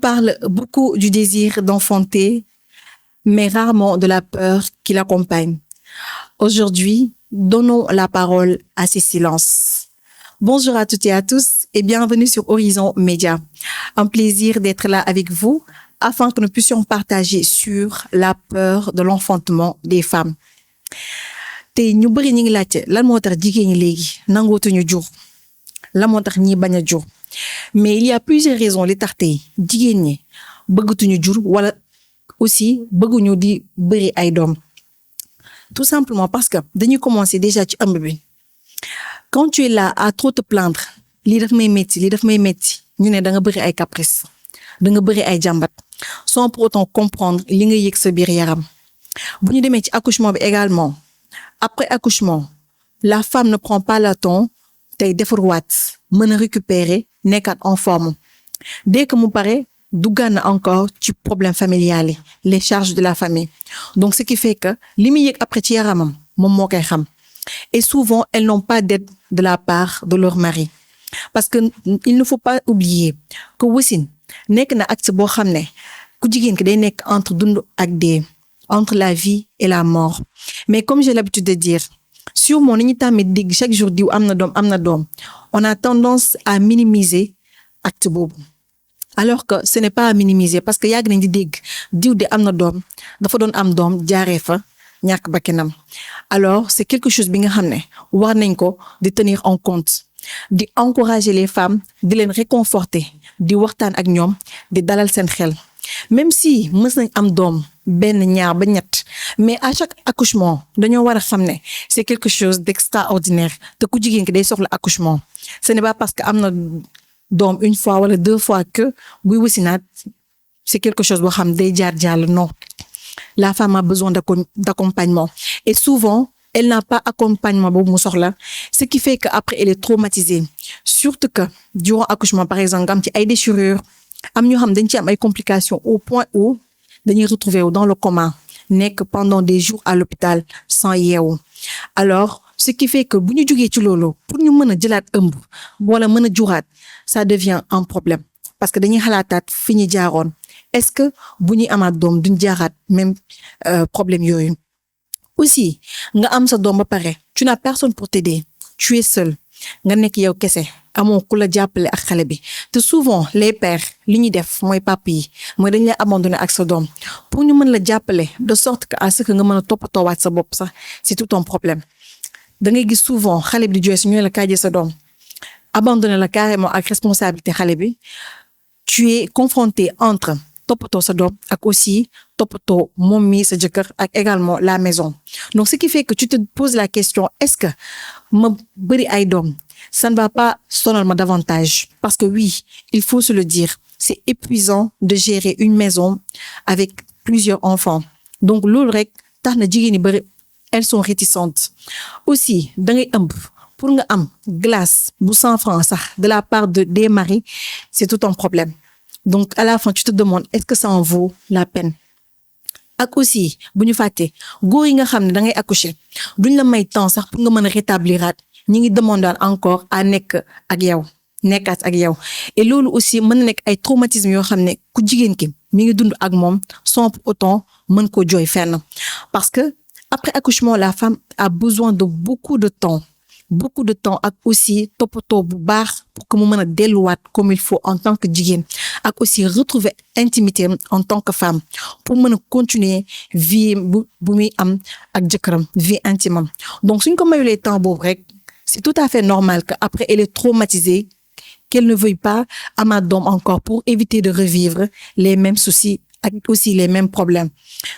parle beaucoup du désir d'enfanter, mais rarement de la peur qui l'accompagne. Aujourd'hui, donnons la parole à ces silences. Bonjour à toutes et à tous et bienvenue sur Horizon Média. Un plaisir d'être là avec vous afin que nous puissions partager sur la peur de l'enfantement des femmes. Tey ñu bari ñi ngi laajte lan moo tax jigéen ñi léegi nangootuñu jur lan moo tax ñi bañ a jur mais il y a plusieurs raisons li tax tey jigéen ñi bëggatuñu jur wala aussi bëgguñu di bëri ay doom tout simplement parce que dañuy commencer déjà ci ëmb bi quand tu es là à trop te plaindre lii daf may metti ñu ne da nga bëri ay caprice da nga bëri ay jàmbat sans pour autant comprendre li nga yëg sa biir yaram bu ñu demee ci accouchement bi également après accouchement la femme ne prend pas le temps tey defarwaat mën a récupérer nekkaat en forme dès que mu pare duggaan na encore ci problème familial yi les charges de la famille donc ce qui fait que li muy yëg après ci yaramam moom moo koy xam et souvent elles n'ont pas d'aide de la part de leur mari parce que il ne faut pas oublier que wasin nekk na acte boo xam ne ku jigéen ki day nekk entre dund ak dee entre la vie et la mort mais comme j'ai l'habitude de dire sûrement ni ñu tàmmee dégg chaque jour diw am na doom on a tendance à minimiser acte boobu alors que ce n'est pas à minimiser parce que yàgg nañ di dégg diw de am na doom dafa doon am doom jaaree fa ñàkk bakkanam alors c'est quelque chose bi nga xam ne war nañ ko di tenir en compte di encourager les femmes di leen réconforter di waxtaan ak ñoom di dalal seen xel même si mës nañ am doom benn ñaar ba ñett mais à chaque accouchement dañoo war a xam ne c'est quelque chose d'extraordinaire te ku jigéen ki day soxla accouchement ce n'est pas parce que am na doom une fois wala deux fois que buy wasinaat c'est quelque chose boo xam day jaar jàll non la femme a besoin d'accompagnement et souvent elle n'a pas accompagnement boobu mu soxla ce qui fait que après elle est traumatisée surtout que durant accouchement par exemple nga am ci ay déchirures am ñoo xam dañ ci am ay complications au point où dañuy retrouver dans le coma nekk pendant des jours à l'hôpital sans yeewu alors ce qui fait que bu ñu jógee ci loolu pour ñu mën a jëlaat ëmb wala mën a juraat ça devient un problème parce que dañuy xalaataat fi ñu jaaroon est-ce que bu ñuy amaat doom duñ jaaraat même problème yooyu aussi nga am sa doom ba pare tu n'as personne pour t'aider tu es seul nga nekk yow kese amoo ku la jàppale ak xale bi te souvent les pères li ñuy def mooy papi yi mooy dañ lay abandonner ak sa doom pour ñu mën la jàppale de sorte que à ce que nga mën a toppatoowaat sa bopp sax c'est tout un problème da ngay gis souvent xale bi di jooy su ñu la kaajee sa doom abandonner la carrément ak responsabilité xale bi tu es confronté entre toppatoo sa doom ak aussi toppatoo moom mi sa jëkkër ak également la maison donc ce qui fait que tu te poses la question est-ce que ma bëri ay doom ça ne va pas sonal ma davantage parce que oui il faut se le dire c'est épuisant de gérer une maison avec plusieurs enfants donc loolu rek tax na jigéen ñi bëri elles sont réticentes aussi da ngay ëmb pour nga am glace bu 100 francs sax de la part des maris c'est tout un problème donc à la fin tu te demandes est-ce que ça en vaut la peine ak aussi bu ñu fàtte góor yi nga xam ne da ngay accoucher duñ la may temps sax pour nga mën a rétabliraat ñi ngi demander encore à nekkaat ak yow et loolu aussi mën na nekk ay traumatismes yoo xam ne ku jigéen ki mi ngi dund ak moom sans pour autant mën ko jooy fenn parce que après accouchement la femme a besoin de beaucoup de temps ak aussi toppatoo bu baax pour que mu mën a delluwaat comme il faut en tant que jigéen ak aussi retrouver intimité en tant que femme pour mën a continuer vie bu muy am ak jëkkëram vie intime donc suñ ko mayulee temps boobu rek c'est tout à fait normal que après elle est traumatisée qu'elle ne veuille pas amaat doom encore pour éviter de revivre les mêmes soucis ak aussi les mêmes problèmes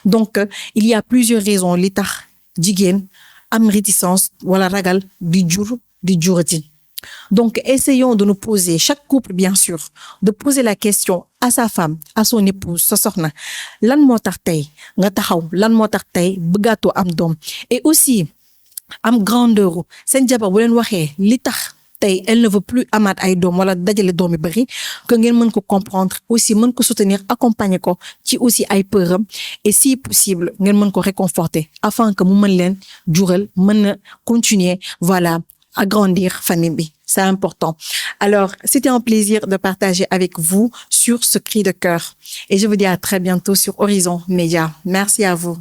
donc il y a plusieurs raisons li tax jigéen am réticence wala ragal di jurati donc essayons de nous poser chaque couple bien sûr de poser la question à sa femme à son épouse sa soxna lan moo tax tey nga taxaw lan moo tax tey bëggaatoo am doom et aussi am grandeur seen jabar bu leen waxee li tax tey elle ne veut plus amaat ay doom wala dajale doom yu bari que ngeen mën ko comprendre aussi mën ko soutenir accompagner ko ci aussi ay peuram et si possible ngeen mën ko réconforter afin que mu mën leen jural mën na continuer voilà agrandir famille bi. C'est important. Alors, c'était un plaisir de partager avec vous sur ce cri de cœur. Et je vous dis à très bientôt sur Horizon Média. Merci à vous.